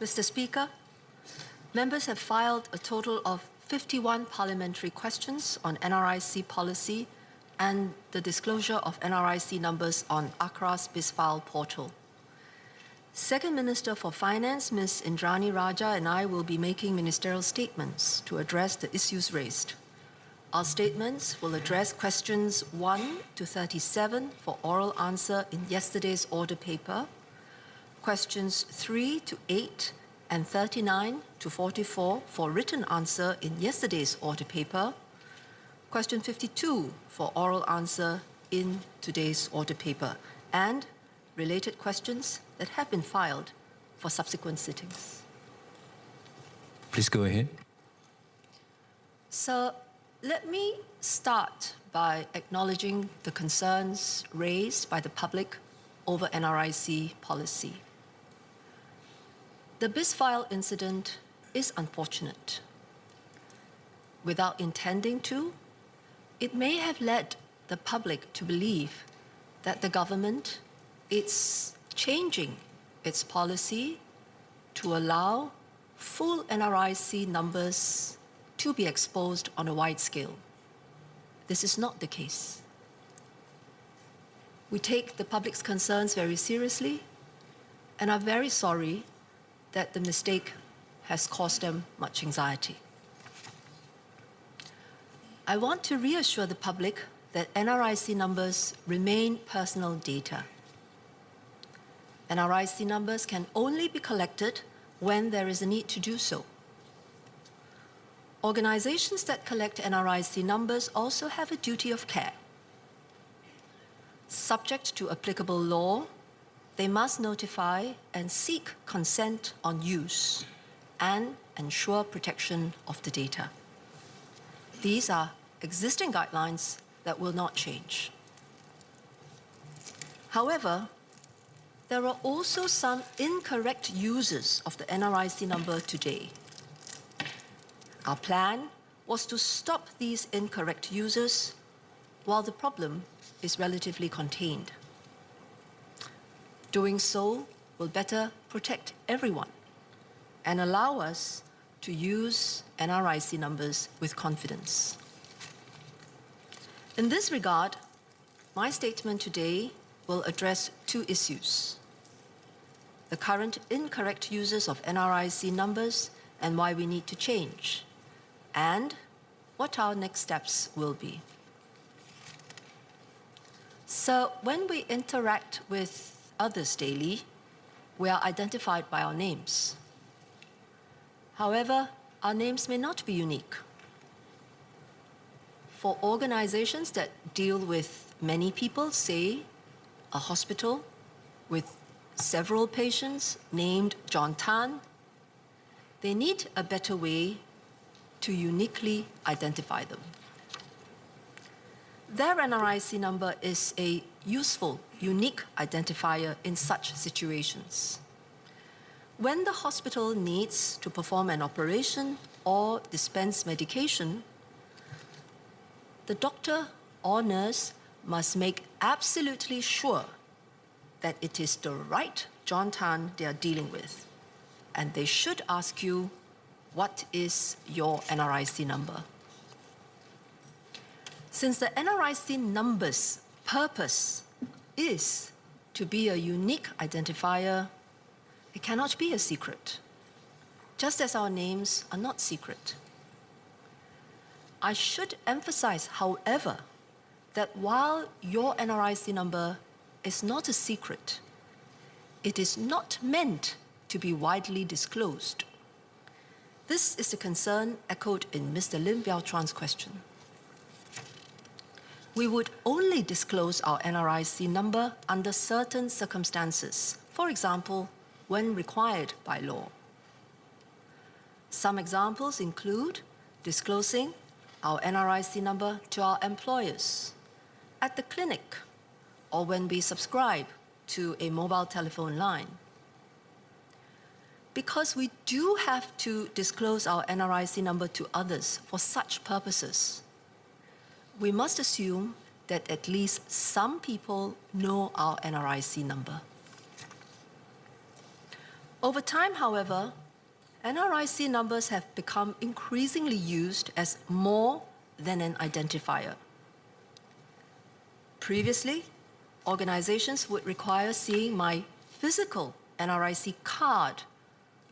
Mr. Speaker, members have filed a total of 51 parliamentary questions on NRIC policy and the disclosure of NRIC numbers on Acra's BizFile portal. Second Minister for Finance, Ms. Indranee Rajah, and I will be making ministerial statements to address the issues raised. Our statements will address questions 1 to 37 for oral answer in yesterday's order paper, questions 3 to 8 and 39 to 44 for written answer in yesterday's order paper, question 52 for oral answer in today's order paper, and related questions that have been filed for subsequent sittings. Please go ahead. So let me start by acknowledging the concerns raised by the public over NRIC policy. The BizFile incident is unfortunate. Without intending to, it may have led the public to believe that the government is changing its policy to allow full NRIC numbers to be exposed on a wide scale. This is not the case. We take the public's concerns very seriously and are very sorry that the mistake has caused them much anxiety. I want to reassure the public that NRIC numbers remain personal data. NRIC numbers can only be collected when there is a need to do so. Organizations that collect NRIC numbers also have a duty of care. Subject to applicable law, they must notify and seek consent on use and ensure protection of the data. These are existing guidelines that will not change. However, there are also some incorrect uses of the NRIC number today. Our plan was to stop these incorrect uses while the problem is relatively contained. Doing so will better protect everyone and allow us to use NRIC numbers with confidence. In this regard, my statement today will address two issues: the current incorrect uses of NRIC numbers and why we need to change, and what our next steps will be. So when we interact with others daily, we are identified by our names. However, our names may not be unique. For organizations that deal with many people, say a hospital with several patients named John Tan, they need a better way to uniquely identify them. Their NRIC number is a useful, unique identifier in such situations. When the hospital needs to perform an operation or dispense medication, the doctor or nurse must make absolutely sure that it is the right John Tan they are dealing with, and they should ask you, what is your NRIC number? Since the NRIC number's purpose is to be a unique identifier, it cannot be a secret, just as our names are not secret. I should emphasize, however, that while your NRIC number is not a secret, it is not meant to be widely disclosed. This is the concern echoed in Mr. Lim Biao Chuan's question. We would only disclose our NRIC number under certain circumstances, for example, when required by law. Some examples include disclosing our NRIC number to our employers, at the clinic, or when we subscribe to a mobile telephone line. Because we do have to disclose our NRIC number to others for such purposes, we must assume that at least some people know our NRIC number. Over time, however, NRIC numbers have become increasingly used as more than an identifier. Previously, organizations would require seeing my physical NRIC card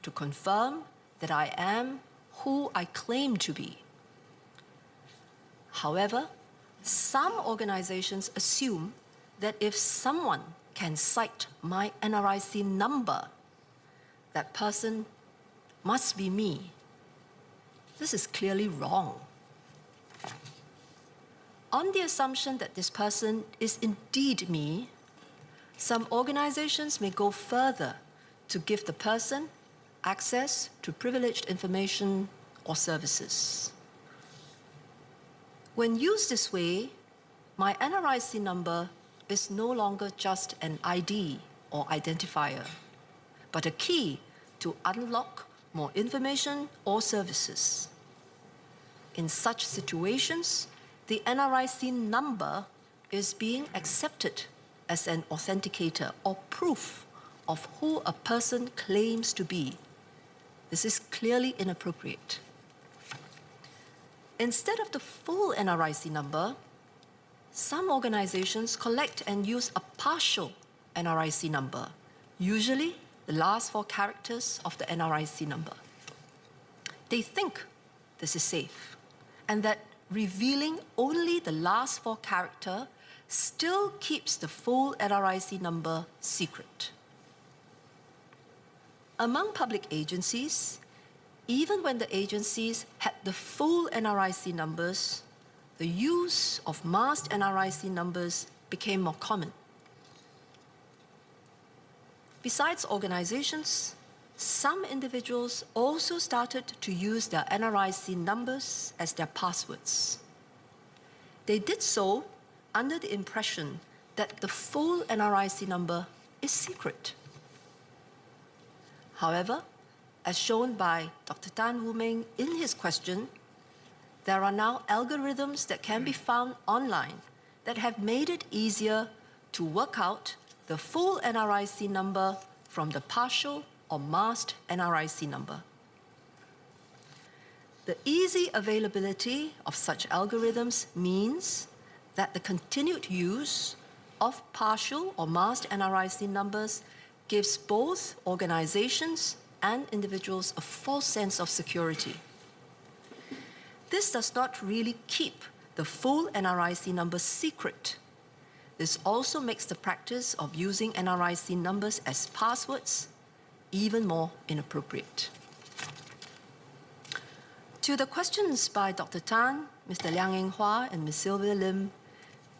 to confirm that I am who I claim to be. However, some organizations assume that if someone can cite my NRIC number, that person must be me. This is clearly wrong. On the assumption that this person is indeed me, some organizations may go further to give the person access to privileged information or services. When used this way, my NRIC number is no longer just an ID or identifier, but a key to unlock more information or services. In such situations, the NRIC number is being accepted as an authenticator or proof of who a person claims to be. This is clearly inappropriate. Instead of the full NRIC number, some organizations collect and use a partial NRIC number, usually the last 4 characters of the NRIC number. They think this is safe, and that revealing only the last 4 characters still keeps the full NRIC number secret. Among public agencies, even when the agencies had the full NRIC numbers, the use of masked NRIC numbers became more common. Besides organizations, some individuals also started to use their NRIC numbers as their passwords. They did so under the impression that the full NRIC number is secret. However, as shown by Dr. Tan Huey Min in his question, there are now algorithms that can be found online that have made it easier to work out the full NRIC number from the partial or masked NRIC number. The easy availability of such algorithms means that the continued use of partial or masked NRIC numbers gives both organizations and individuals a false sense of security. This does not really keep the full NRIC number secret. This also makes the practice of using NRIC numbers as passwords even more inappropriate. To the questions by Dr. Tan, Mr. Liang Eng Hua, and Ms. Sylvia Lim,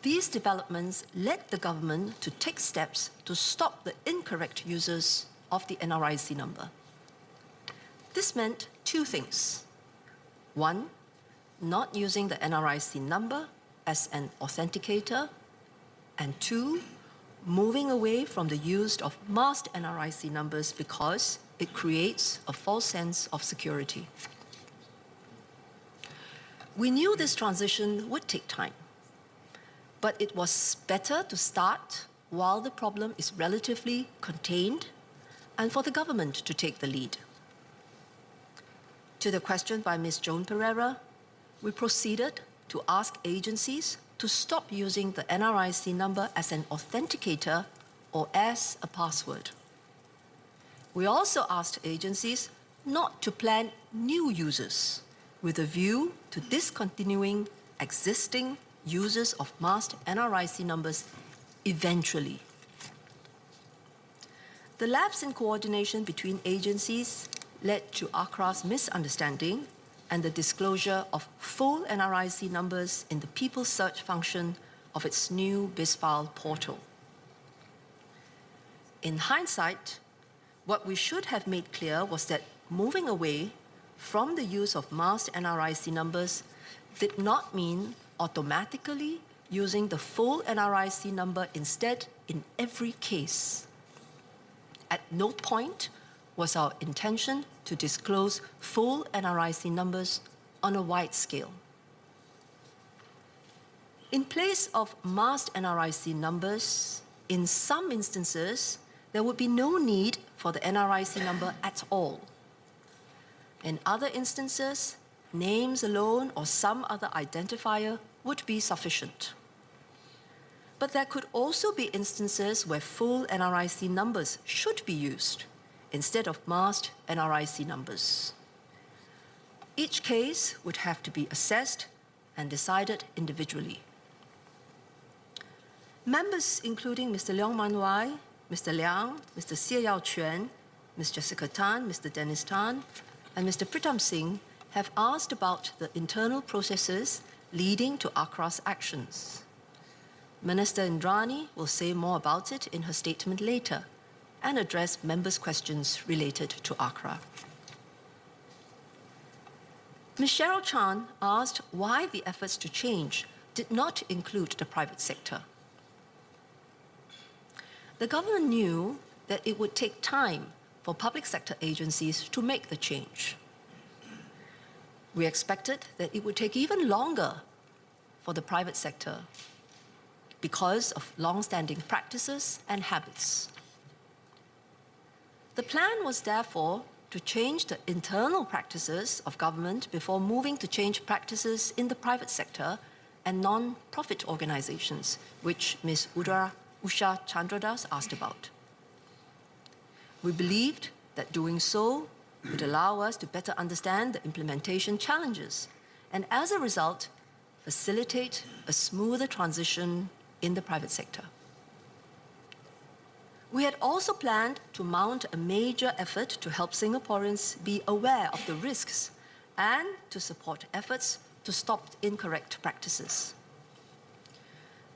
these developments led the government to take steps to stop the incorrect uses of the NRIC number. This meant 2 things. 1, not using the NRIC number as an authenticator, and 2, moving away from the use of masked NRIC numbers because it creates a false sense of security. We knew this transition would take time, but it was better to start while the problem is relatively contained and for the government to take the lead. To the question by Ms. Joan Pereira, we proceeded to ask agencies to stop using the NRIC number as an authenticator or as a password. We also asked agencies not to plan new users with a view to discontinuing existing users of masked NRIC numbers eventually. The lapse in coordination between agencies led to Acra's misunderstanding and the disclosure of full NRIC numbers in the People Search function of its new BizFile portal. In hindsight, what we should have made clear was that moving away from the use of masked NRIC numbers did not mean automatically using the full NRIC number instead in every case. At no point was our intention to disclose full NRIC numbers on a wide scale. In place of masked NRIC numbers, in some instances, there would be no need for the NRIC number at all. In other instances, names alone or some other identifier would be sufficient. But there could also be instances where full NRIC numbers should be used instead of masked NRIC numbers. Each case would have to be assessed and decided individually. Members including Mr. Leong Man Wai, Mr. Liang, Mr. Xie Yao Quan, Ms. Jessica Tan, Mr. Dennis Tan, and Mr. Pritam Singh have asked about the internal processes leading to Acra's actions. Minister Indranee will say more about it in her statement later and address members' questions related to Acra. Ms. Cheryl Chan asked why the efforts to change did not include the private sector. The government knew that it would take time for public sector agencies to make the change. We expected that it would take even longer for the private sector because of long-standing practices and habits. The plan was therefore to change the internal practices of government before moving to change practices in the private sector and non-profit organizations, which Ms. Usha Chandradas asked about. We believed that doing so would allow us to better understand the implementation challenges and, as a result, facilitate a smoother transition in the private sector. We had also planned to mount a major effort to help Singaporeans be aware of the risks and to support efforts to stop incorrect practices.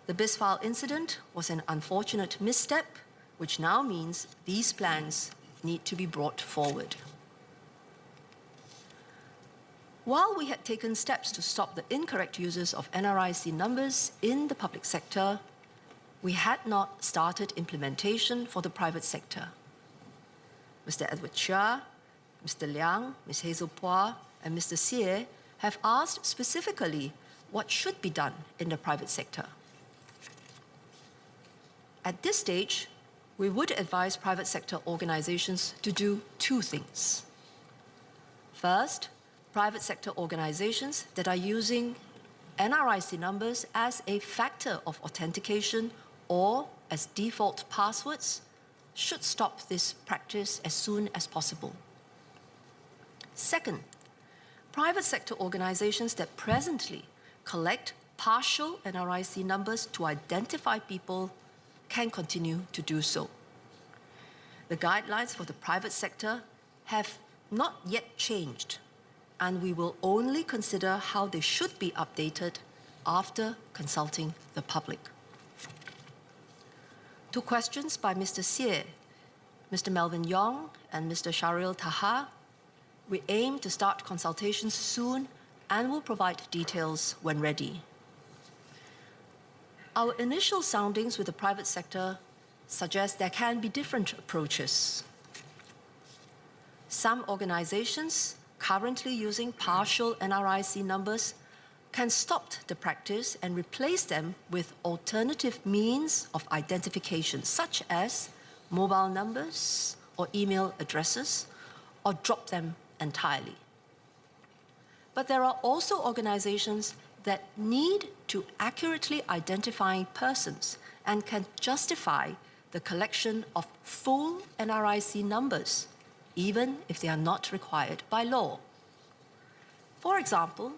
The BizFile incident was an unfortunate misstep, which now means these plans need to be brought forward. While we had taken steps to stop the incorrect uses of NRIC numbers in the public sector, we had not started implementation for the private sector. Mr. Edward Chia, Mr. Liang, Ms. Hazel Phua, and Mr. Xie have asked specifically what should be done in the private sector. At this stage, we would advise private sector organizations to do two things. First, private sector organizations that are using NRIC numbers as a factor of authentication or as default passwords should stop this practice as soon as possible. Second, private sector organizations that presently collect partial NRIC numbers to identify people can continue to do so. The guidelines for the private sector have not yet changed, and we will only consider how they should be updated after consulting the public. To questions by Mr. Xie, Mr. Melvin Yong, and Mr. Sharil Taha, we aim to start consultations soon and will provide details when ready. Our initial soundings with the private sector suggest there can be different approaches. Some organizations currently using partial NRIC numbers can stop the practice and replace them with alternative means of identification, such as mobile numbers or email addresses, or drop them entirely. But there are also organizations that need to accurately identify persons and can justify the collection of full NRIC numbers, even if they are not required by law. For example,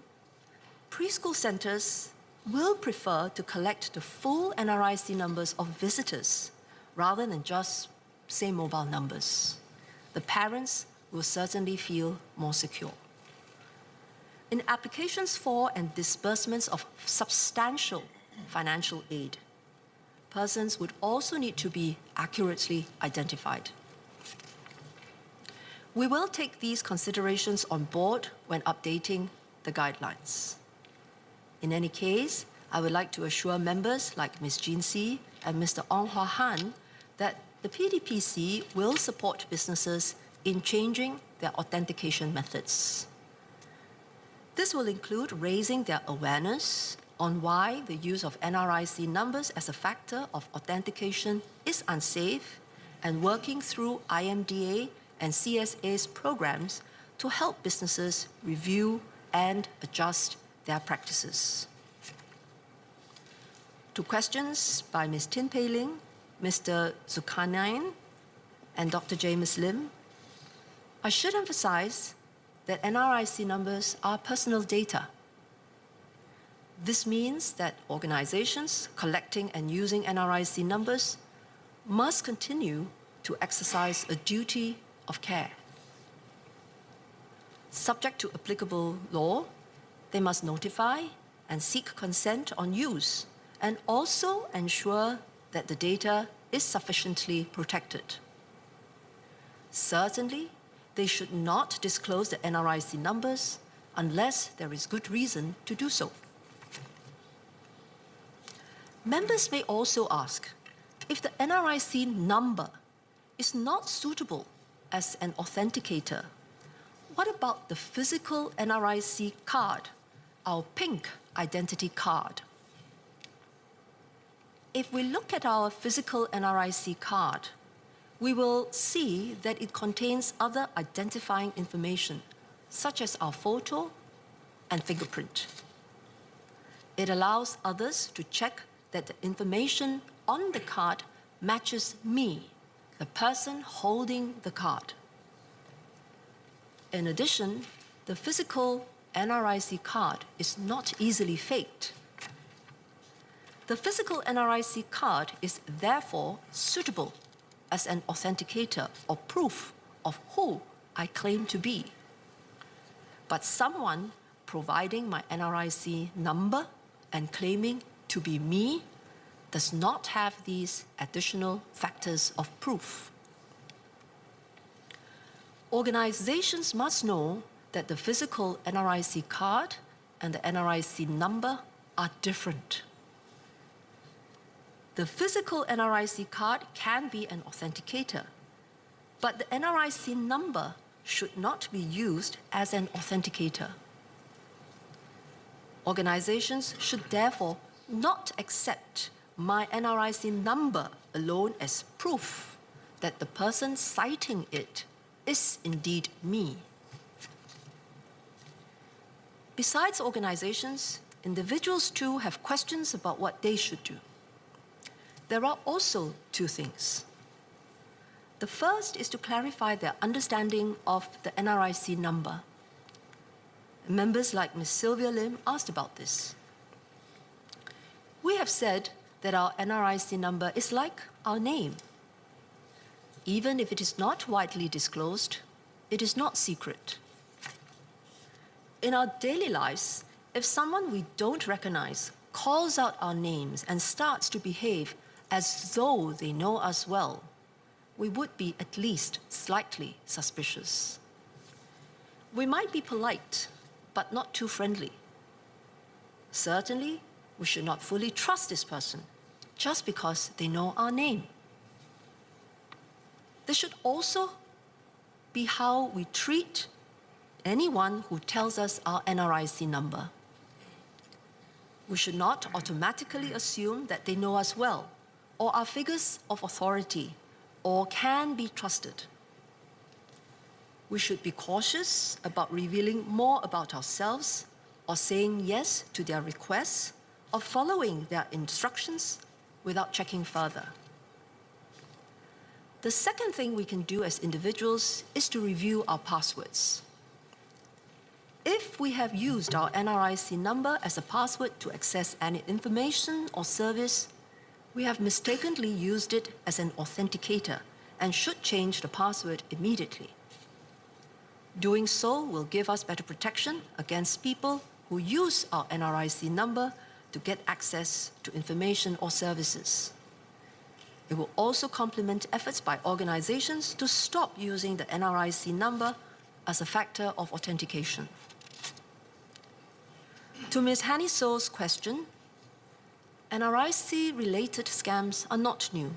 preschool centers will prefer to collect the full NRIC numbers of visitors rather than just, say, mobile numbers. The parents will certainly feel more secure. In applications for and disbursements of substantial financial aid, persons would also need to be accurately identified. We will take these considerations on board when updating the guidelines. In any case, I would like to assure members like Ms. Jean Si and Mr. Ong Hua Han that the PDPC will support businesses in changing their authentication methods. This will include raising their awareness on why the use of NRIC numbers as a factor of authentication is unsafe and working through IMDA and CSA's programs to help businesses review and adjust their practices. To questions by Ms. Tin Pei Ling, Mr. Zulkarnain, and Dr. James Lim, I should emphasize that NRIC numbers are personal data. This means that organizations collecting and using NRIC numbers must continue to exercise a duty of care. Subject to applicable law, they must notify and seek consent on use and also ensure that the data is sufficiently protected. Certainly, they should not disclose the NRIC numbers unless there is good reason to do so. Members may also ask, if the NRIC number is not suitable as an authenticator, what about the physical NRIC card, our pink identity card? If we look at our physical NRIC card, we will see that it contains other identifying information, such as our photo and fingerprint. It allows others to check that the information on the card matches me, the person holding the card. In addition, the physical NRIC card is not easily faked. The physical NRIC card is therefore suitable as an authenticator or proof of who I claim to be. But someone providing my NRIC number and claiming to be me does not have these additional factors of proof. Organizations must know that the physical NRIC card and the NRIC number are different. The physical NRIC card can be an authenticator, but the NRIC number should not be used as an authenticator. Organizations should therefore not accept my NRIC number alone as proof that the person citing it is indeed me. Besides organizations, individuals too have questions about what they should do. There are also two things. The first is to clarify their understanding of the NRIC number. Members like Ms. Sylvia Lim asked about this. We have said that our NRIC number is like our name. Even if it is not widely disclosed, it is not secret. In our daily lives, if someone we don't recognize calls out our names and starts to behave as though they know us well, we would be at least slightly suspicious. We might be polite, but not too friendly. Certainly, we should not fully trust this person just because they know our name. This should also be how we treat anyone who tells us our NRIC number. We should not automatically assume that they know us well, or are figures of authority, or can be trusted. We should be cautious about revealing more about ourselves, or saying yes to their requests, or following their instructions without checking further. The second thing we can do as individuals is to review our passwords. If we have used our NRIC number as a password to access any information or service, we have mistakenly used it as an authenticator and should change the password immediately. Doing so will give us better protection against people who use our NRIC number to get access to information or services. It will also complement efforts by organizations to stop using the NRIC number as a factor of authentication. To Ms. Hanny So's question, NRIC-related scams are not new.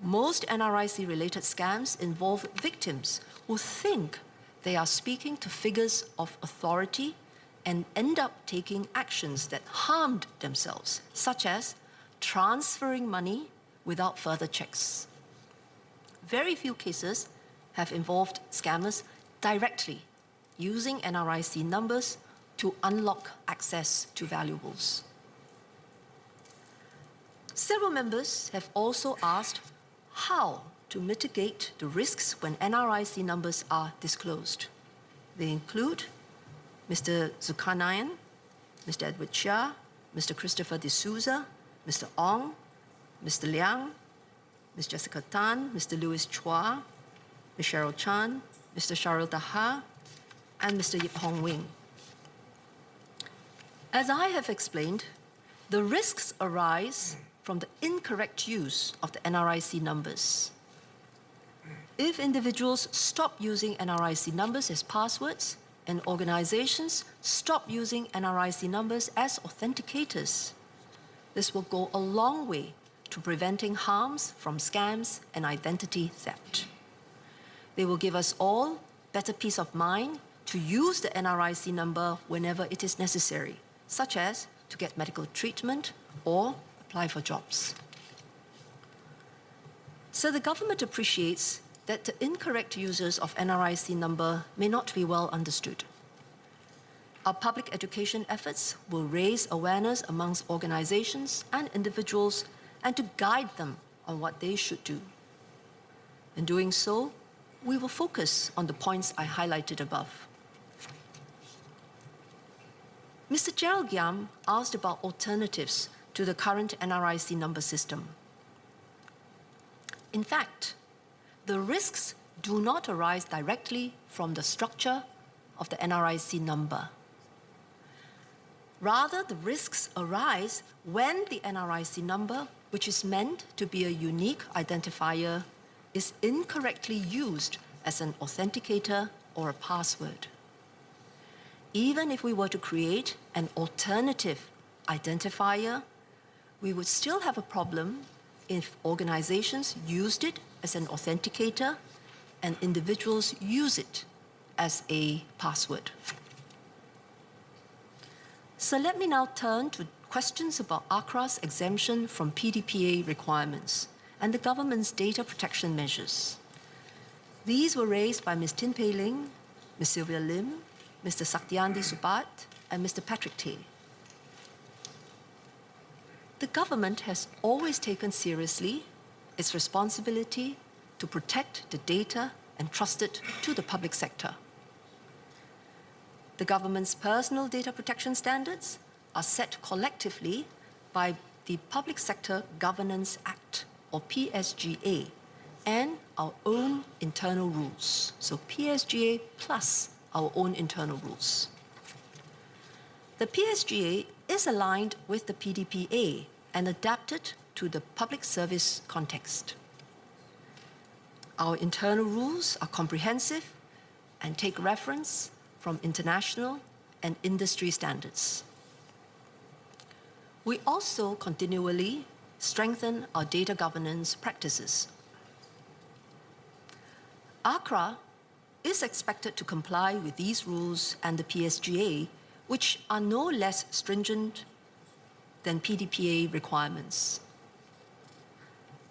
Most NRIC-related scams involve victims who think they are speaking to figures of authority and end up taking actions that harmed themselves, such as transferring money without further checks. very few cases have involved scammers directly using NRIC numbers to unlock access to valuables. Several members have also asked how to mitigate the risks when NRIC numbers are disclosed. They include Mr. Zulkarnain, Mr. Edward Chia, Mr. Christopher D'Souza, Mr. Ong, Mr. Liang, Ms. Jessica Tan, Mr. Louis Chua, Ms. Cheryl Chan, Mr. Sharil Daha, and Mr. Yip Hong Wing. As I have explained, the risks arise from the incorrect use of the NRIC numbers. If individuals stop using NRIC numbers as passwords and organizations stop using NRIC numbers as authenticators, this will go a long way to preventing harms from scams and identity theft. They will give us all better peace of mind to use the NRIC number whenever it is necessary, such as to get medical treatment or apply for jobs. So the government appreciates that the incorrect users of NRIC number may not be well understood. Our public education efforts will raise awareness amongst organizations and individuals and to guide them on what they should do. In doing so, we will focus on the points I highlighted above. Mr. Gerald Giam asked about alternatives to the current NRIC number system. In fact, the risks do not arise directly from the structure of the NRIC number. Rather, the risks arise when the NRIC number, which is meant to be a unique identifier, is incorrectly used as an authenticator or a password. Even if we were to create an alternative identifier, we would still have a problem if organizations used it as an authenticator and individuals use it as a password. So let me now turn to questions about Acra's exemption from PDPA requirements and the government's data protection measures. These were raised by Ms. Tin Pei Ling, Ms. Sylvia Lim, Mr. Satyandi Subat, and Mr. Patrick Tay. The government has always taken seriously its responsibility to protect the data entrusted to the public sector. The government's personal data protection standards are set collectively by the Public Sector Governance Act, or PSGA, and our own internal rules. So PSGA plus our own internal rules. The PSGA is aligned with the PDPA and adapted to the public service context. Our internal rules are comprehensive and take reference from international and industry standards. We also continually strengthen our data governance practices. Acra is expected to comply with these rules and the PSGA, which are no less stringent than PDPA requirements.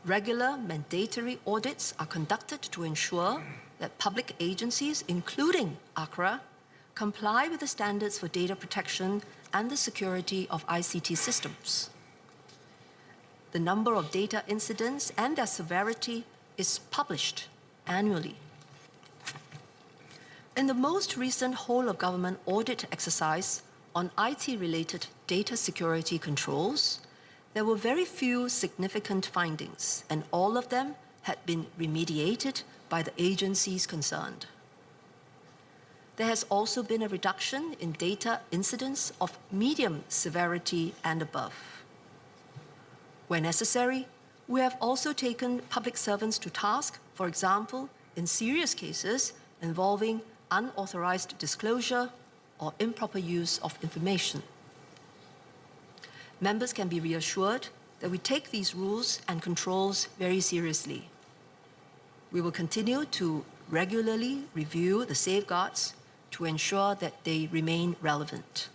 Regular mandatory audits are conducted to ensure that public agencies, including Acra, comply with the standards for data protection and the security of ICT systems. The number of data incidents and their severity is published annually. In the most recent whole-of-government audit exercise on IT-related data security controls, there were very few significant findings, and all of them had been remediated by the agencies concerned. There has also been a reduction in data incidents of medium severity and above. Where necessary, we have also taken public servants to task, for example, in serious cases involving unauthorized disclosure or improper use of information. Members can be reassured that we take these rules and controls very seriously. We will continue to regularly review the safeguards to ensure that they remain relevant.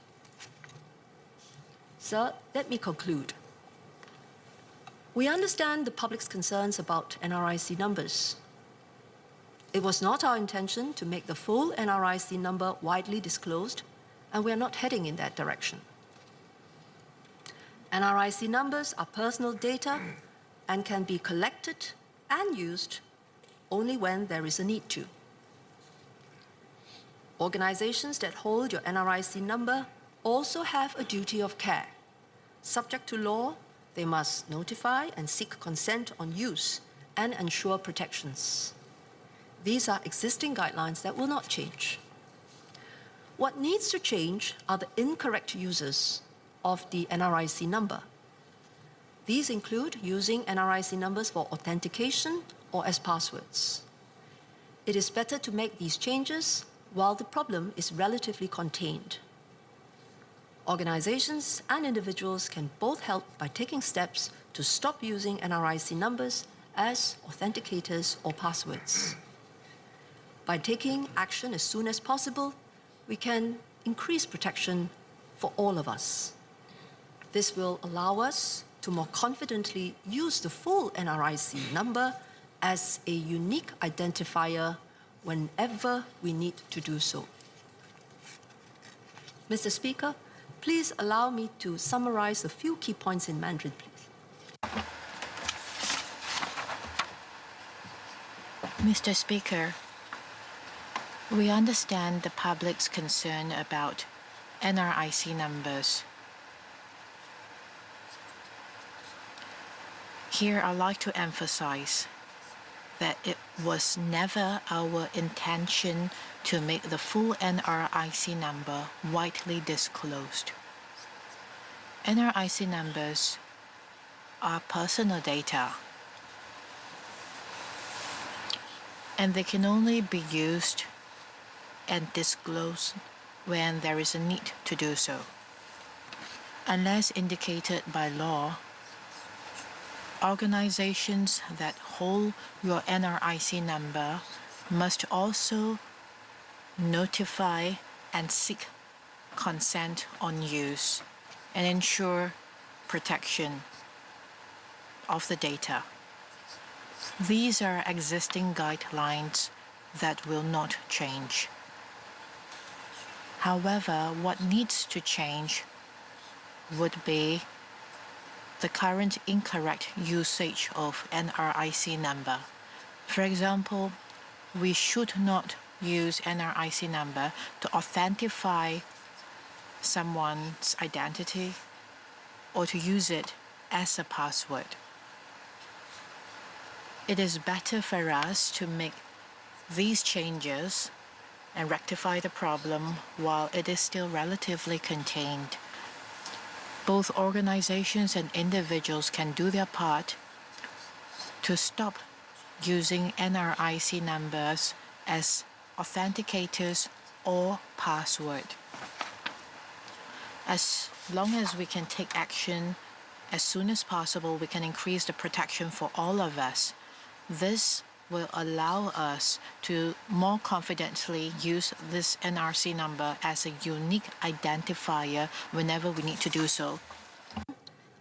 So let me conclude. We understand the public's concerns about NRIC numbers. It was not our intention to make the full NRIC number widely disclosed, and we are not heading in that direction. NRIC numbers are personal data and can be collected and used only when there is a need to. Organizations that hold your NRIC number also have a duty of care. Subject to law, they must notify and seek consent on use and ensure protections. These are existing guidelines that will not change. What needs to change are the incorrect uses of the NRIC number. These include using NRIC numbers for authentication or as passwords. It is better to make these changes while the problem is relatively contained. Organizations and individuals can both help by taking steps to stop using NRIC numbers as authenticators or passwords. By taking action as soon as possible, we can increase protection for all of us. This will allow us to more confidently use the full NRIC number as a unique identifier whenever we need to do so. Mr. Speaker, please allow me to summarize a few key points in Mandarin, please. Mr. Speaker, we understand the public's concern about NRIC numbers. Here, I'd like to emphasize that it was never our intention to make the full NRIC number widely disclosed. NRIC numbers are personal data, and they can only be used and disclosed when there is a need to do so. Unless indicated by law, organizations that hold your NRIC number must also notify and seek consent on use and ensure protection of the data. These are existing guidelines that will not change. However, what needs to change would be the current incorrect usage of NRIC number. For example, we should not use NRIC number to authentify someone's identity or to use it as a password. It is better for us to make these changes and rectify the problem while it is still relatively contained. Both organizations and individuals can do their part to stop using NRIC numbers as authenticators or password. As long as we can take action as soon as possible, we can increase the protection for all of us. This will allow us to more confidently use this NRC number as a unique identifier whenever we need to do so.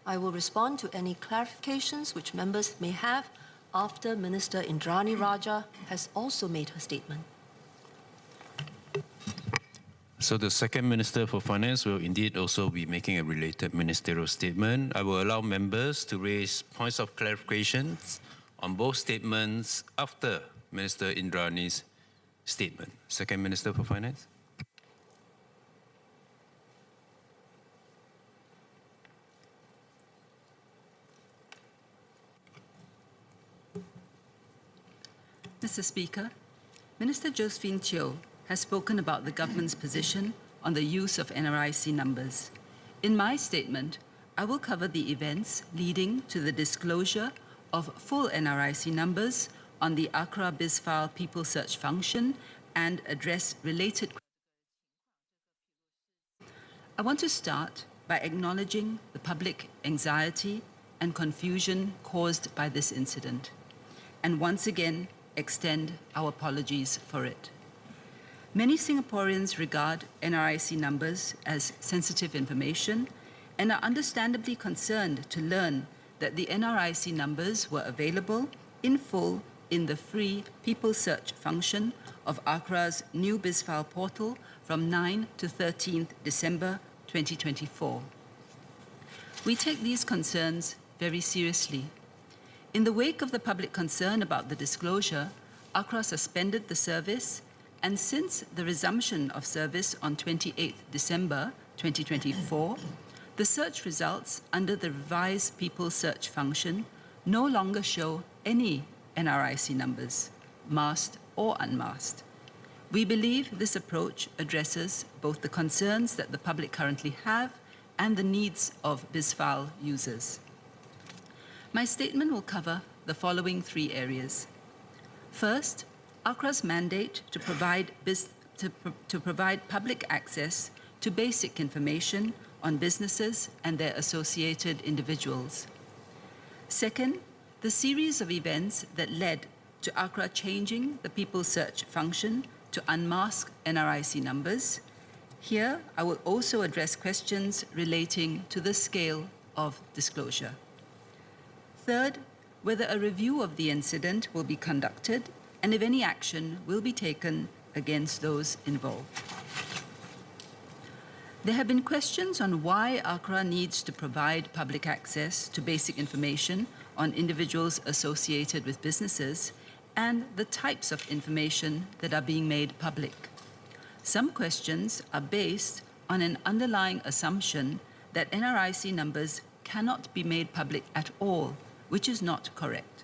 I will respond to any clarifications which members may have after Minister Indranee Rajah has also made her statement. So the second Minister for Finance will indeed also be making a related ministerial statement. I will allow members to raise points of clarifications on both statements after Minister Indranee's statement. Second Minister for Finance. Mr. Speaker, Minister Josephine Teo has spoken about the government's position on the use of NRIC numbers. In my statement, I will cover the events leading to the disclosure of full NRIC numbers on the Acra BizFile People Search function and address related questions. I want to start by acknowledging the public anxiety and confusion caused by this incident, and once again extend our apologies for it. Many Singaporeans regard NRIC numbers as sensitive information and are understandably concerned to learn that the NRIC numbers were available in full in the free People Search function of ACRA's new BizFile portal from 9 to 13th December 2024. We take these concerns very seriously. In the wake of the public concern about the disclosure, ACRA suspended the service, and since the resumption of service on 28th December 2024, the search results under the revised People Search function no longer show any NRIC numbers, masked or unmasked. We believe this approach addresses both the concerns that the public currently have and the needs of BizFile users. My statement will cover the following 3 areas. First, ACRA's mandate to provide public access to basic information on businesses and their associated individuals. Second, the series of events that led to ACRA changing the People Search function to unmask NRIC numbers. Here, I will also address questions relating to the scale of disclosure. Third, whether a review of the incident will be conducted and if any action will be taken against those involved. There have been questions on why ACRA needs to provide public access to basic information on individuals associated with businesses and the types of information that are being made public. Some questions are based on an underlying assumption that NRIC numbers cannot be made public at all, which is not correct.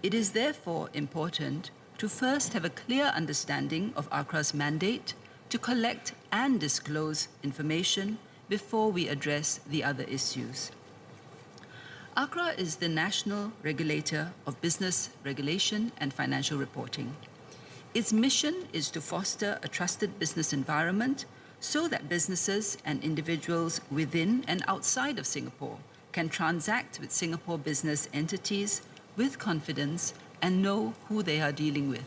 It is therefore important to first have a clear understanding of ACRA's mandate to collect and disclose information before we address the other issues. ACRA is the national regulator of business regulation and financial reporting. Its mission is to foster a trusted business environment so that businesses and individuals within and outside of Singapore can transact with Singapore business entities with confidence and know who they are dealing with.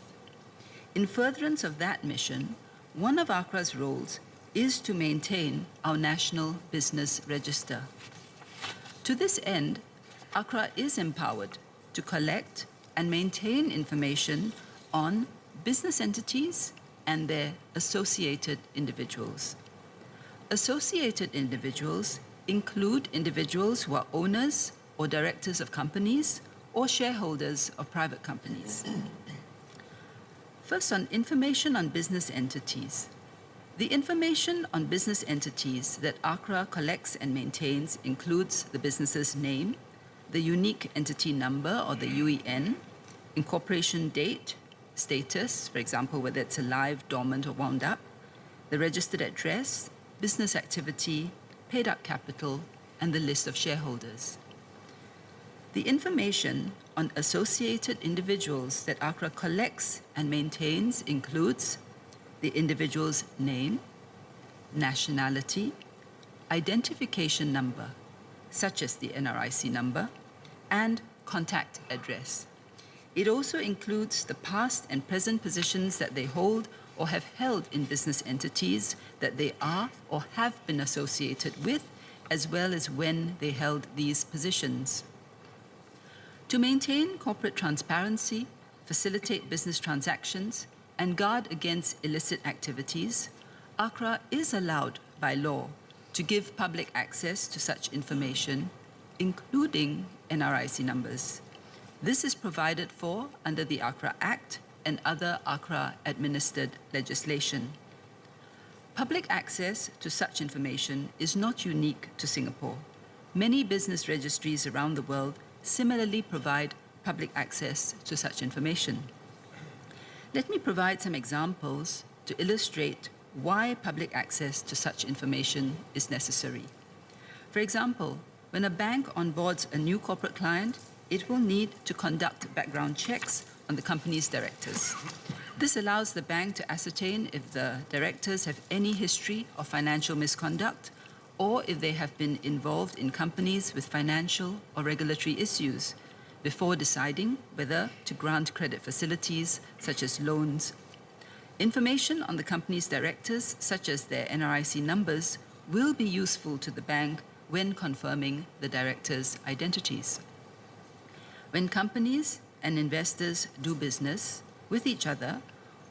In furtherance of that mission, one of ACRA's roles is to maintain our national business register. To this end, ACRA is empowered to collect and maintain information on business entities and their associated individuals. Associated individuals include individuals who are owners or directors of companies or shareholders of private companies. First, on information on business entities. The information on business entities that ACRA collects and maintains includes the business's name, the unique entity number or the UEN, incorporation date, status, for example, whether it's alive, dormant, or wound up, the registered address, business activity, paid-up capital, and the list of shareholders. The information on associated individuals that ACRA collects and maintains includes the individual's name, nationality, identification number, such as the NRIC number, and contact address. It also includes the past and present positions that they hold or have held in business entities that they are or have been associated with, as well as when they held these positions. To maintain corporate transparency, facilitate business transactions, and guard against illicit activities, ACRA is allowed by law to give public access to such information, including NRIC numbers. This is provided for under the ACRA Act and other ACRA-administered legislation. Public access to such information is not unique to Singapore. Many business registries around the world similarly provide public access to such information. Let me provide some examples to illustrate why public access to such information is necessary. For example, when a bank onboards a new corporate client, it will need to conduct background checks on the company's directors. This allows the bank to ascertain if the directors have any history of financial misconduct or if they have been involved in companies with financial or regulatory issues before deciding whether to grant credit facilities such as loans. Information on the company's directors, such as their NRIC numbers, will be useful to the bank when confirming the directors' identities. When companies and investors do business with each other,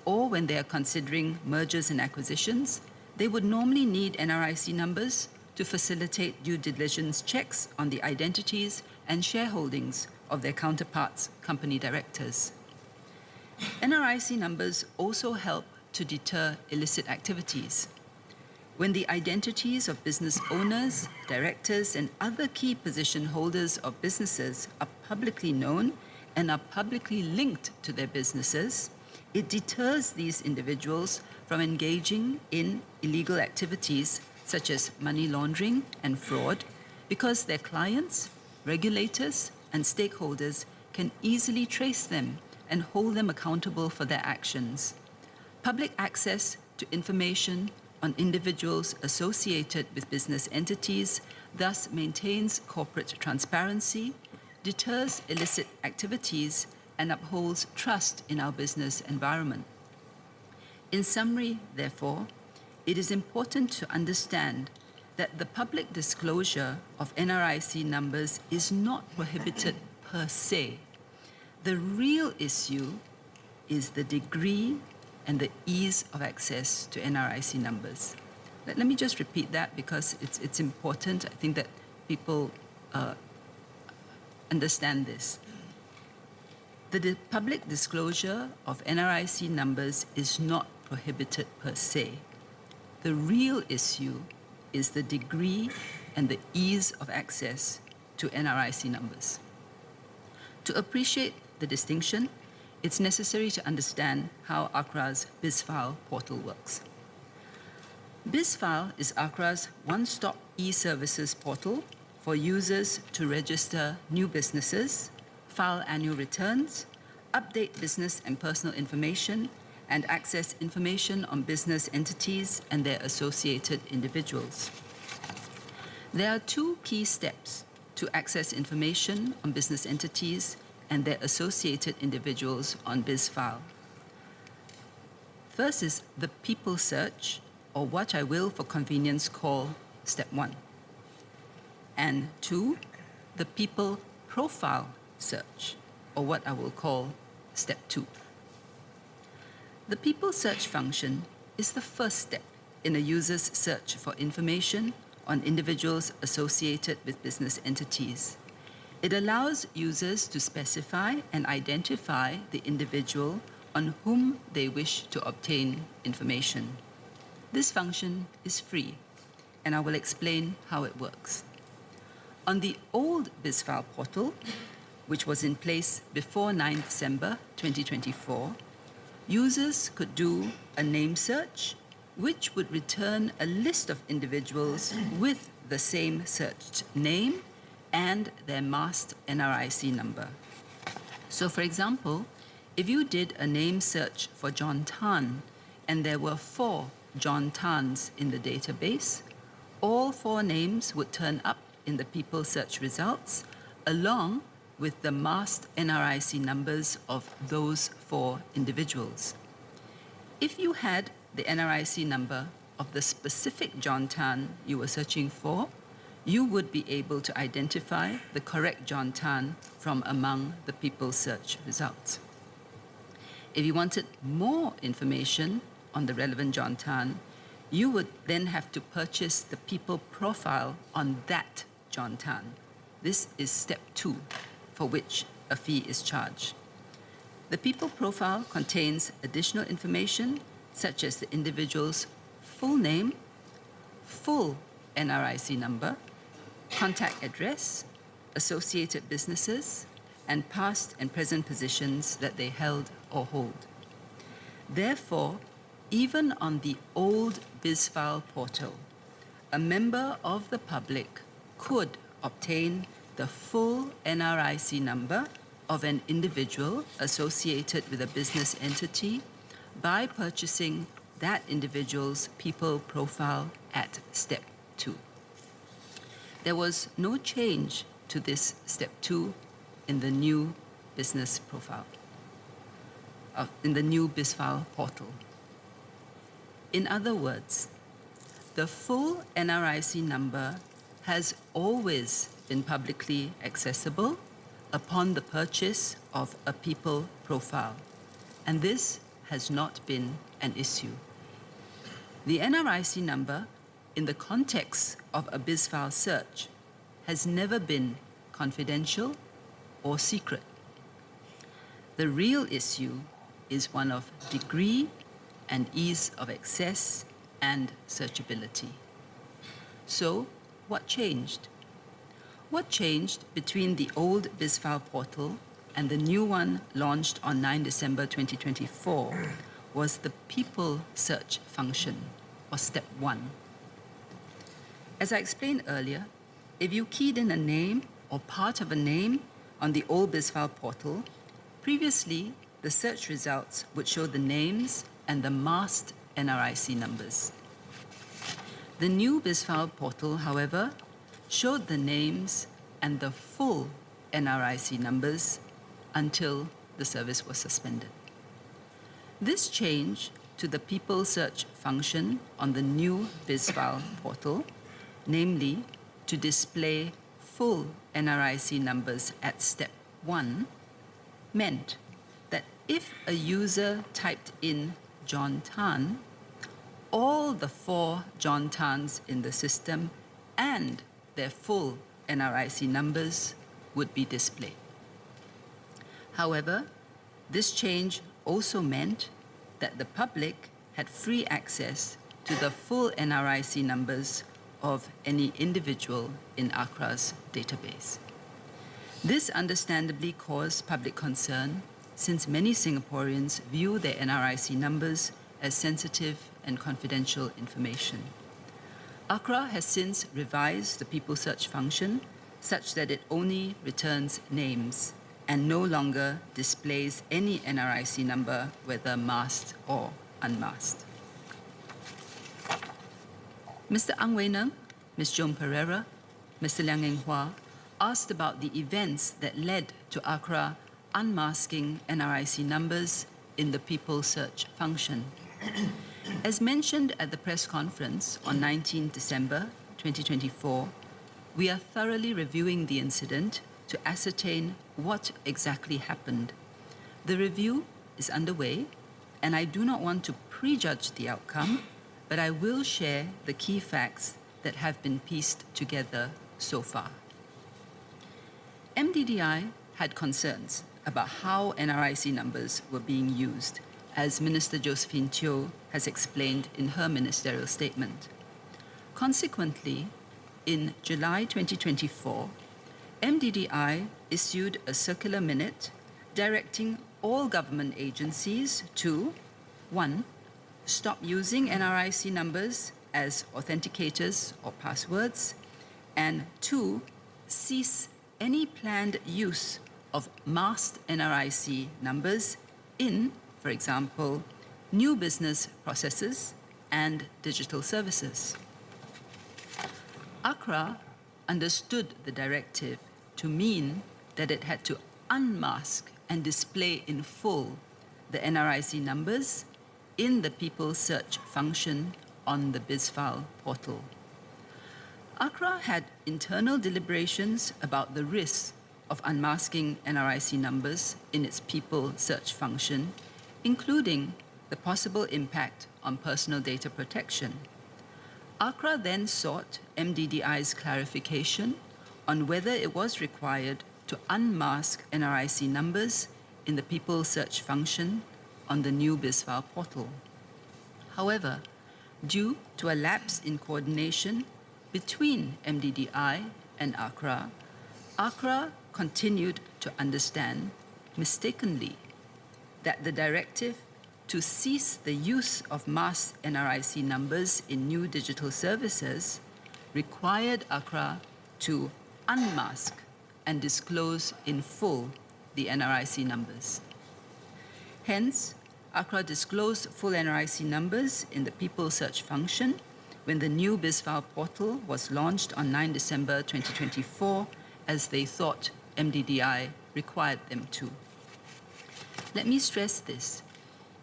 or when they are considering mergers and acquisitions, they would normally need NRIC numbers to facilitate due diligence checks on the identities and shareholdings of their counterparts' company directors. NRIC numbers also help to deter illicit activities. When the identities of business owners, directors, and other key position holders of businesses are publicly known and are publicly linked to their businesses, it deters these individuals from engaging in illegal activities such as money laundering and fraud, because their clients, regulators, and stakeholders can easily trace them and hold them accountable for their actions. Public access to information on individuals associated with business entities thus maintains corporate transparency, deters illicit activities, and upholds trust in our business environment. In summary, therefore, it is important to understand that the public disclosure of NRIC numbers is not prohibited per se. The real issue is the degree and the ease of access to NRIC numbers. Let me just repeat that because it's important. I think that people understand this. The public disclosure of NRIC numbers is not prohibited per se. The real issue is the degree and the ease of access to NRIC numbers. To appreciate the distinction, it's necessary to understand how ACRA's BizFile portal works. BizFile is ACRA's one-stop e-services portal for users to register new businesses, file annual returns, update business and personal information, and access information on business entities and their associated individuals. There are two key steps to access information on business entities and their associated individuals on BizFile. First is the people search, or what I will for convenience call step 1. And 2, the people profile search, or what I will call step 2. The people search function is the first step in a user's search for information on individuals associated with business entities. It allows users to specify and identify the individual on whom they wish to obtain information. This function is free, and I will explain how it works. On the old BizFile portal, which was in place before 9 December 2024, users could do a name search, which would return a list of individuals with the same searched name and their masked NRIC number. So, for example, if you did a name search for John Tan and there were 4 John Tans in the database, all 4 names would turn up in the people search results, along with the masked NRIC numbers of those 4 individuals. If you had the NRIC number of the specific John Tan you were searching for, you would be able to identify the correct John Tan from among the people search results. If you wanted more information on the relevant John Tan, you would then have to purchase the people profile on that John Tan. This is step 2, for which a fee is charged. The people profile contains additional information such as the individual's full name, full NRIC number, contact address, associated businesses, and past and present positions that they held or hold. Therefore, even on the old BizFile portal, a member of the public could obtain the full NRIC number of an individual associated with a business entity by purchasing that individual's people profile at step 2. There was no change to this step 2 in the new business profile, in the new BizFile portal. In other words, the full NRIC number has always been publicly accessible upon the purchase of a people profile, and this has not been an issue. The NRIC number, in the context of a BizFile search, has never been confidential or secret. The real issue is one of degree and ease of access and searchability. So, what changed? What changed between the old BizFile portal and the new one launched on 9 December 2024 was the people search function, or step 1. As I explained earlier, if you keyed in a name or part of a name on the old BizFile portal, previously the search results would show the names and the masked NRIC numbers. The new BizFile portal, however, showed the names and the full NRIC numbers until the service was suspended. This change to the people search function on the new BizFile portal, namely to display full NRIC numbers at step 1, meant that if a user typed in John Tan, all the 4 John Tans in the system and their full NRIC numbers would be displayed. However, this change also meant that the public had free access to the full NRIC numbers of any individual in Acra's database. This understandably caused public concern, since many Singaporeans view their NRIC numbers as sensitive and confidential information. Acra has since revised the people search function such that it only returns names and no longer displays any NRIC number, whether masked or unmasked. Mr. Ang Wei Neng, Ms. Joan Pereira, Mr. Liang Eng Hua asked about the events that led to Acra unmasking NRIC numbers in the people search function. As mentioned at the press conference on 19 December 2024, we are thoroughly reviewing the incident to ascertain what exactly happened. The review is underway, and I do not want to prejudge the outcome, but I will share the key facts that have been pieced together so far. MDDI had concerns about how NRIC numbers were being used, as Minister Josephine Teo has explained in her ministerial statement. Consequently, in July 2024, MDDI issued a circular minute directing all government agencies to 1. Stop using NRIC numbers as authenticators or passwords, and 2. Cease any planned use of masked NRIC numbers in, for example, new business processes and digital services. Acra understood the directive to mean that it had to unmask and display in full the NRIC numbers in the people search function on the BizFile portal. Acra had internal deliberations about the risks of unmasking NRIC numbers in its people search function, including the possible impact on personal data protection. Acra then sought MDDI's clarification on whether it was required to unmask NRIC numbers in the people search function on the new BizFile portal. However, due to a lapse in coordination between MDDI and Acra, Acra continued to understand, mistakenly, that the directive to cease the use of masked NRIC numbers in new digital services required Acra to unmask and disclose in full the NRIC numbers. Hence, Acra disclosed full NRIC numbers in the people search function when the new BizFile portal was launched on 9 December 2024, as they thought MDDI required them to. Let me stress this.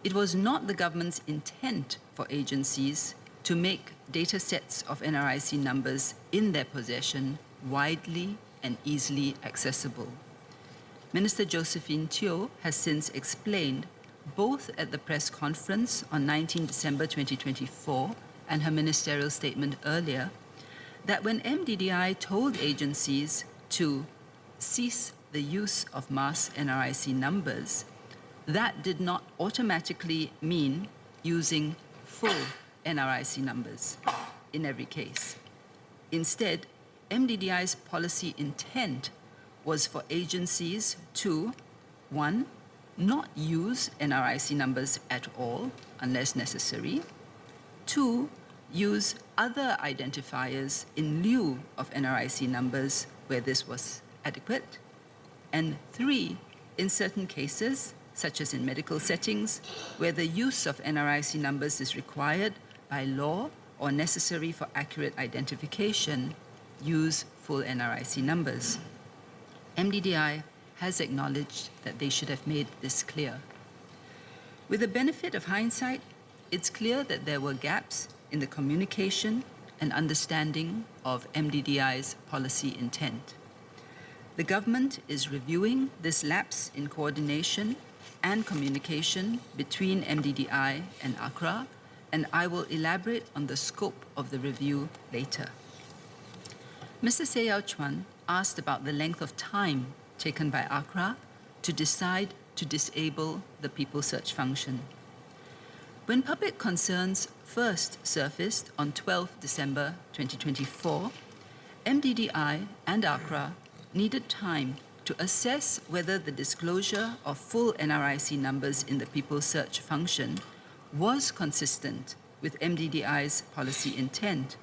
It was not the government's intent for agencies to make data sets of NRIC numbers in their possession widely and easily accessible. Minister Josephine Teo has since explained, both at the press conference on 19 December 2024 and her ministerial statement earlier, that when MDDI told agencies to cease the use of mass NRIC numbers, that did not automatically mean using full NRIC numbers in every case. Instead, MDDI's policy intent was for agencies to, 1, not use NRIC numbers at all unless necessary, 2, use other identifiers in lieu of NRIC numbers where this was adequate, and 3, in certain cases, such as in medical settings, where the use of NRIC numbers is required by law or necessary for accurate identification, use full NRIC numbers. MDDI has acknowledged that they should have made this clear. With the benefit of hindsight, it's clear that there were gaps in the communication and understanding of MDDI's policy intent. The government is reviewing this lapse in coordination and communication between MDDI and Acra, and I will elaborate on the scope of the review later. Mr. Seyao Chuan asked about the length of time taken by Acra to decide to disable the People Search function. When public concerns first surfaced on 12 December 2024, MDDI and Acra needed time to assess whether the disclosure of full NRIC numbers in the People Search function was consistent with MDDI's policy intent,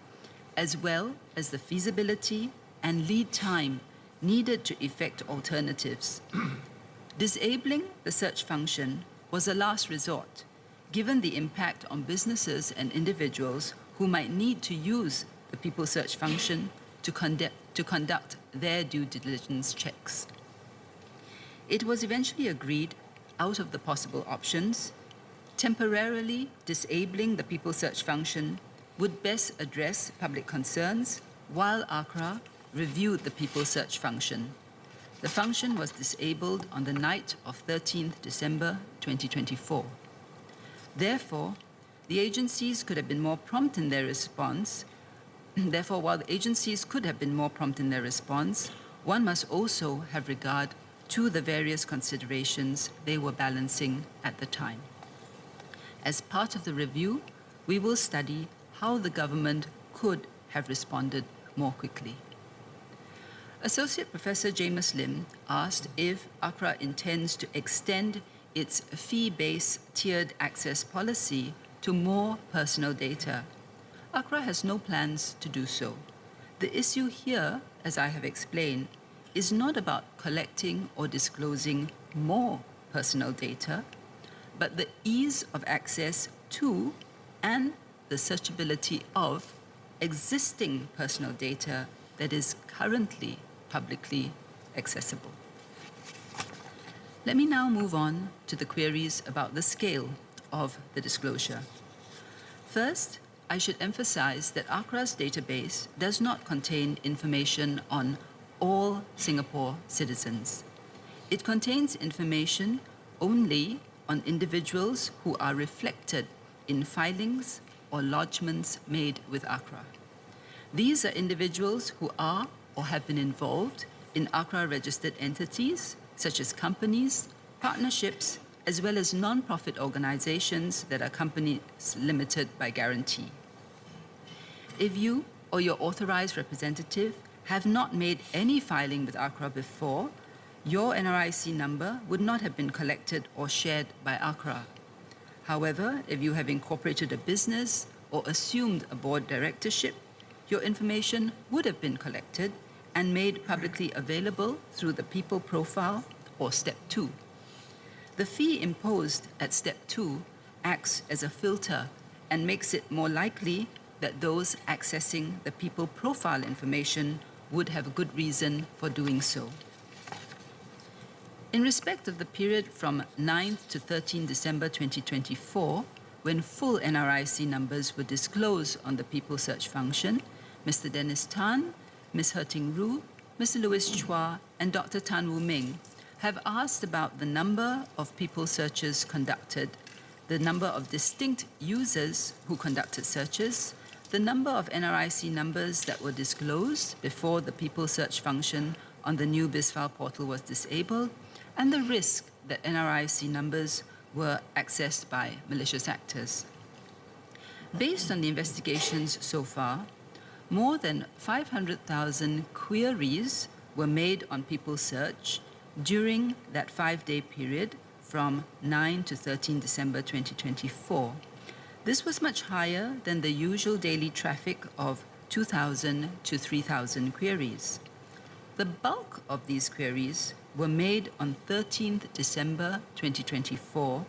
as well as the feasibility and lead time needed to effect alternatives. Disabling the search function was a last resort, given the impact on businesses and individuals who might need to use the People Search function to conduct their due diligence checks. It was eventually agreed, out of the possible options, temporarily disabling the People Search function would best address public concerns while Acra reviewed the People Search function. The function was disabled on the night of 13th December 2024. Therefore, the agencies could have been more prompt in their response. Therefore, while the agencies could have been more prompt in their response, one must also have regard to the various considerations they were balancing at the time. As part of the review, we will study how the government could have responded more quickly. Associate Professor Jamus Lim asked if Acra intends to extend its fee-based tiered access policy to more personal data. Acra has no plans to do so. The issue here, as I have explained, is not about collecting or disclosing more personal data, but the ease of access to and the searchability of existing personal data that is currently publicly accessible. Let me now move on to the queries about the scale of the disclosure. First, I should emphasize that Acra's database does not contain information on all Singapore citizens. It contains information only on individuals who are reflected in filings or lodgements made with Acra. These are individuals who are or have been involved in Acra-registered entities, such as companies, partnerships, as well as non-profit organizations that are companies limited by guarantee. If you or your authorized representative have not made any filing with Acra before, your NRIC number would not have been collected or shared by Acra. However, if you have incorporated a business or assumed a board directorship, your information would have been collected and made publicly available through the People Profile or Step 2. The fee imposed at Step 2 acts as a filter and makes it more likely that those accessing the People Profile information would have a good reason for doing so. In respect of the period from 9th to 13 December 2024, when full NRIC numbers were disclosed on the People Search function, Mr. Dennis Tan, Ms. Herting Roo, Mr. Louis Chua, and Dr. Tan Wu Ming have asked about the number of people searches conducted, the number of distinct users who conducted searches, the number of NRIC numbers that were disclosed before the people search function on the new BizFile portal was disabled, and the risk that NRIC numbers were accessed by malicious actors. Based on the investigations so far, more than 500,000 queries were made on People Search during that 5-day period from 9 to 13 December 2024. This was much higher than the usual daily traffic of 2,000 to 3,000 queries. The bulk of these queries were made on 13th December 2024,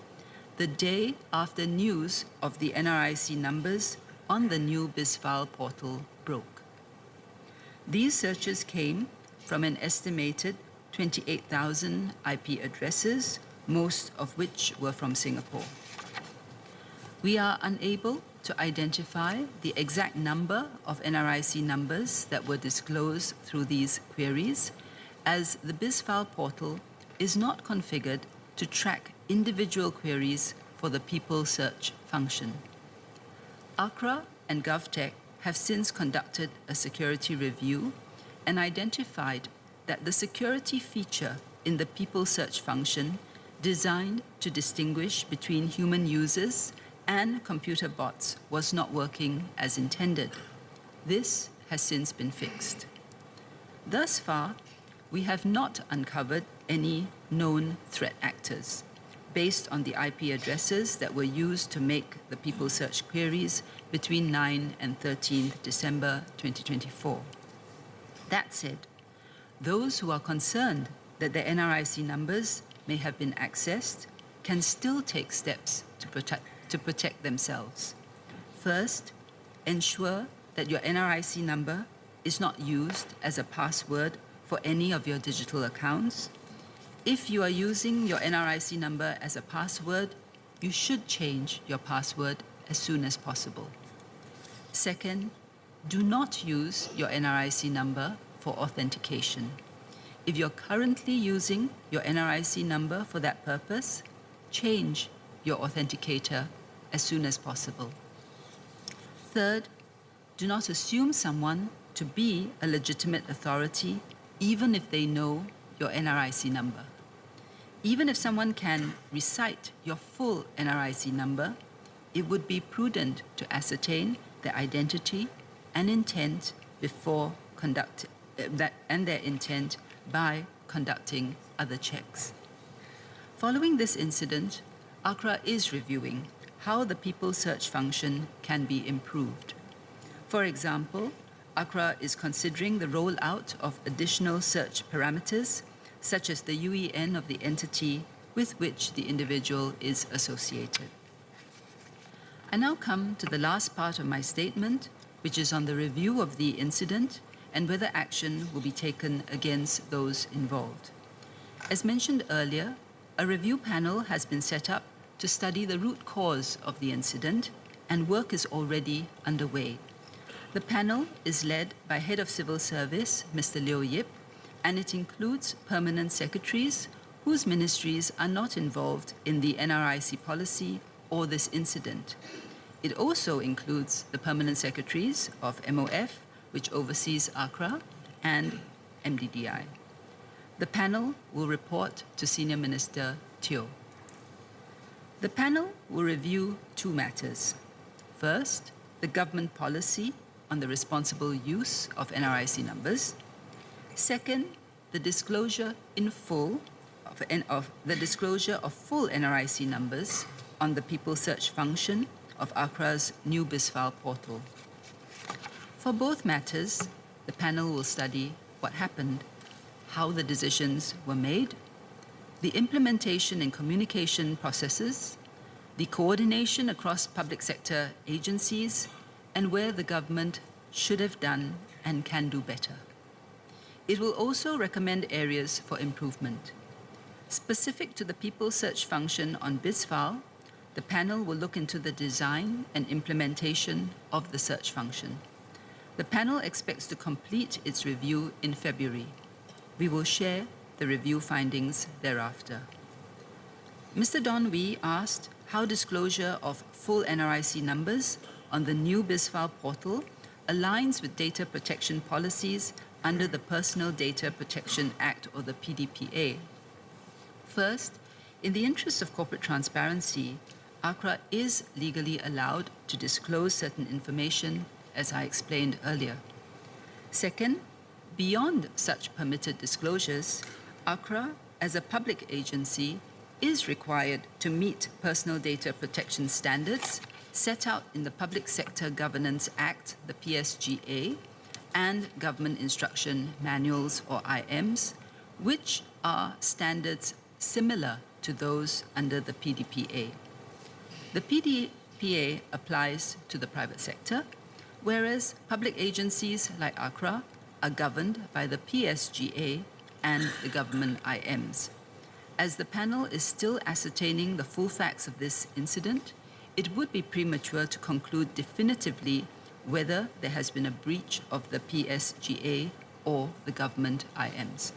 the day after news of the NRIC numbers on the new BizFile portal broke. These searches came from an estimated 28,000 IP addresses, most of which were from Singapore. We are unable to identify the exact number of NRIC numbers that were disclosed through these queries, as the BizFile portal is not configured to track individual queries for the People Search function. Acra and GovTech have since conducted a security review and identified that the security feature in the People Search function designed to distinguish between human users and computer bots was not working as intended. This has since been fixed. Thus far, we have not uncovered any known threat actors based on the IP addresses that were used to make the People Search queries between 9 and 13th December 2024. That said, those who are concerned that their NRIC numbers may have been accessed can still take steps to protect themselves. First, ensure that your NRIC number is not used as a password for any of your digital accounts. If you are using your NRIC number as a password, you should change your password as soon as possible. Second, do not use your NRIC number for authentication. If you're currently using your NRIC number for that purpose, change your authenticator as soon as possible. Third, do not assume someone to be a legitimate authority, even if they know your NRIC number. Even if someone can recite your full NRIC number, it would be prudent to ascertain their identity and intent before their intent by conducting other checks. Following this incident, Acra is reviewing how the People Search function can be improved. For example, Acra is considering the rollout of additional search parameters, such as the UEN of the entity with which the individual is associated. I now come to the last part of my statement, which is on the review of the incident and whether action will be taken against those involved. As mentioned earlier, a review panel has been set up to study the root cause of the incident, and work is already underway. The panel is led by Head of Civil Service, Mr. Leo Yip, and it includes permanent secretaries whose ministries are not involved in the NRIC policy or this incident. It also includes the permanent secretaries of MOF, which oversees Acra, and MDDI. The panel will report to Senior Minister Teo. The panel will review two matters. First, the government policy on the responsible use of NRIC numbers. Second, the disclosure in full of the disclosure of full NRIC numbers on the People Search function of Acra's new BizFile portal. For both matters, the panel will study what happened, how the decisions were made, the implementation and communication processes, the coordination across public sector agencies, and where the government should have done and can do better. It will also recommend areas for improvement. Specific to the People Search function on BizFile, the panel will look into the design and implementation of the search function. The panel expects to complete its review in February. We will share the the review findings thereafter. Mr. Don Wee asked how disclosure of full NRIC numbers on the new BizFile portal aligns with data protection policies under the Personal Data Protection Act, or the PDPA. First, in the interest of corporate transparency, ACRA is legally allowed to disclose certain information, as I explained earlier. Second, beyond such permitted disclosures, ACRA, as a public agency, is required to meet personal data protection standards set out in the Public Sector Governance Act, the PSGA, and Government Instruction Manuals, or IMs, which are standards similar to those under the PDPA. The PDPA applies to the private sector, whereas public agencies like ACRA are governed by the PSGA and the government IMs. As the panel is still ascertaining the full facts of this incident, it would be premature to conclude definitively whether there has been a breach of the PSGA or the government IMs.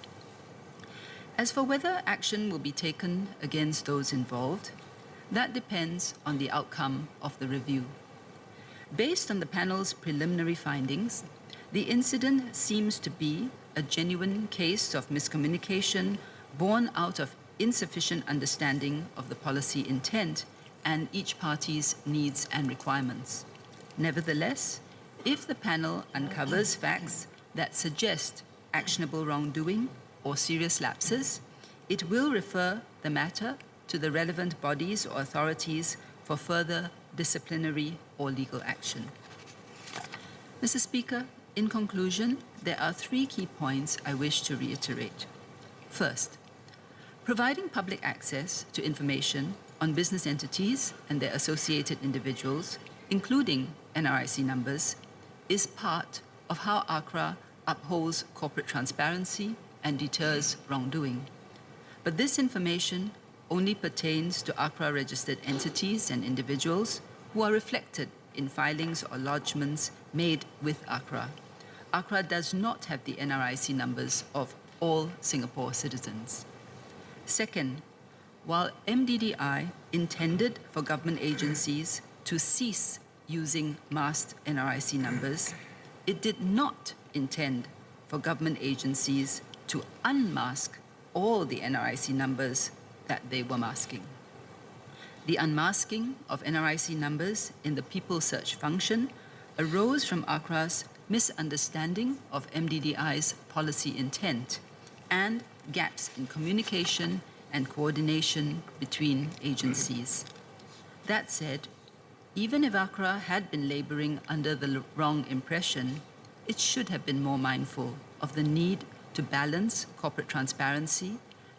As for whether action will be taken against those involved, that depends on the outcome of the review. Based on the panel's preliminary findings, the incident seems to be a genuine case of miscommunication born out of insufficient understanding of the policy intent and each party's needs and requirements. Nevertheless, if the panel uncovers facts that suggest actionable wrongdoing or serious lapses, it will refer the matter to the relevant bodies or authorities for further disciplinary or legal action. Mr. Speaker, in conclusion, there are 3 key points I wish to reiterate. First, providing public access to information on business entities and their associated individuals, including NRIC numbers, is part of how ACRA upholds corporate transparency and deters wrongdoing. But this information only pertains to ACRA-registered entities and individuals who are reflected in filings or lodgements made with ACRA. ACRA does not have the NRIC numbers of all Singapore citizens. Second, while MDDI intended for government agencies to cease using masked NRIC numbers, it did not intend for government agencies to unmask all the NRIC numbers that they were masking. The unmasking of NRIC numbers in the People Search function arose from ACRA's misunderstanding of MDDI's policy intent and gaps in communication and coordination between agencies. That said, even if ACRA had been laboring under the wrong impression, it should have been more mindful of the need to balance corporate transparency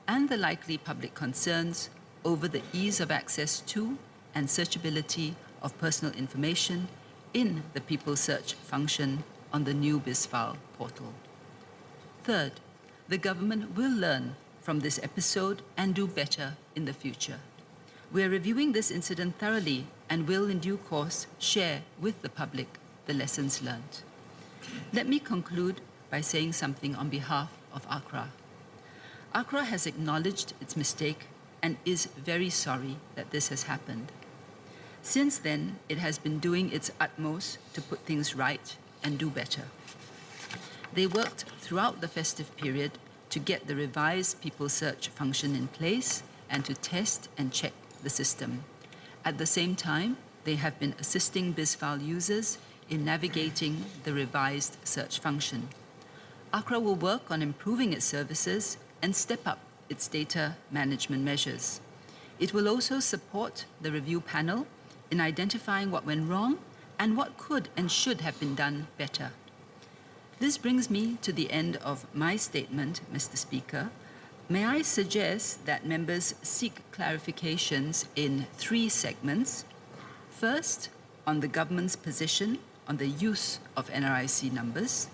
and the likely public concerns over the ease of access to and searchability of personal information in the People Search function on the new BizFile portal. Third, the government will learn from this episode and do better in the future. We are reviewing this incident thoroughly and will in due course share with the public the lessons learned. Let me conclude by saying something on behalf of ACRA. ACRA has acknowledged its mistake and is very sorry that this has happened. Since then, it has been doing its utmost to put things right and do better. They worked throughout the festive period to get the revised People Search function in place and to test and check the system. At the same time, they have been assisting BizFile users in navigating the revised search function. ACRA will work on improving its services and step up its data management measures. It will also support the review panel in identifying what went wrong and what could and should have been done better. This brings me to the end of my statement, Mr. Speaker. May I suggest that members seek clarifications in 3 segments. First, on the government's position on the use of NRIC numbers.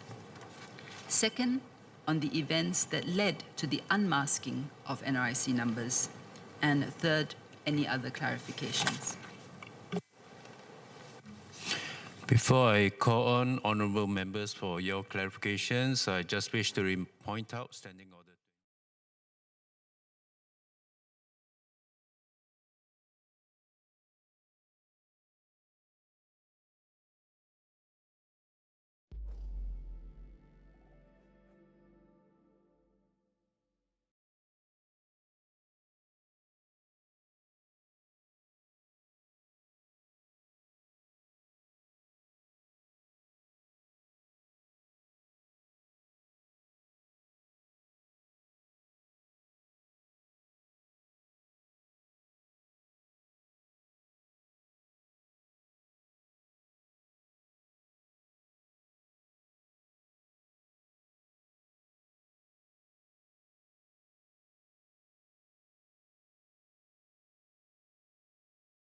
Second, on the events that led to the unmasking of NRIC numbers. And third, any other clarifications. Before I call on honourable members for your clarifications, I just wish to point out standing order.